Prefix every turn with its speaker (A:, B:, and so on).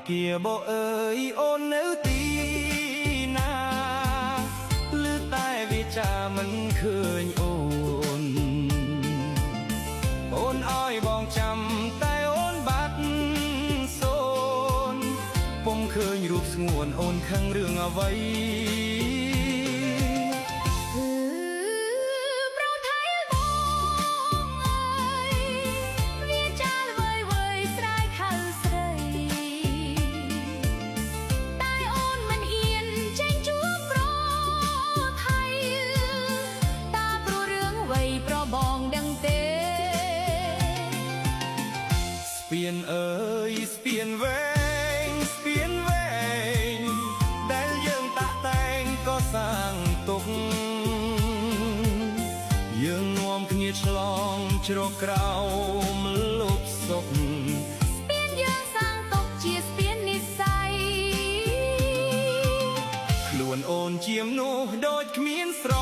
A: គាបោអើយអូននៅទីណាឮតែវាចាមិនឃើញអូនអូនអើយបងចាំតែអូនបាត់សូនពុំឃើញរូបស្ងួនអូនខឹងរឿងអ្វីស្ពានអើយស្ពានវែងស្ពានវែងដែលយើងតាក់តែងក៏សាងទុកយើងនាំគ្នាឆ្លងជ្រកក្រោមលុបសុខ
B: ស្ពានយើងសាងទុកជាស្ពាននិស្ស័យ
A: ខ្លួនអូនជាមនុស្សដូចគ្មានស្រ